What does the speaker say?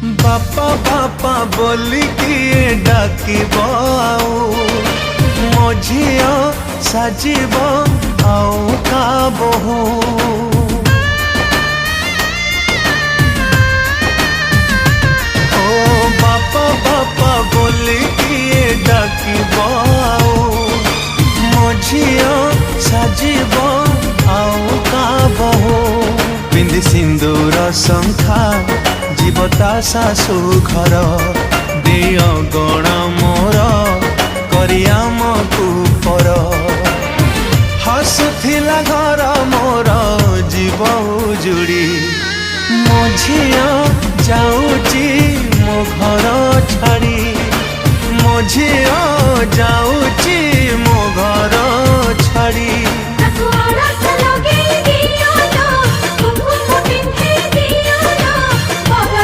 बापा बापा बोली किए डाकिब मो झिया साजिब आउ का बहु ओ बापा बापा बोली किए डाकिब मो झिया साजिब आउ का बहु बिंदी सिंदूर शंखा जीवता सासु घर दिय गण मोर करियाम कुपर हसुथिला घर मोर जीव उजुड़ी मो झिया जाऊची मो घर छाड़ी मो झिया जाऊ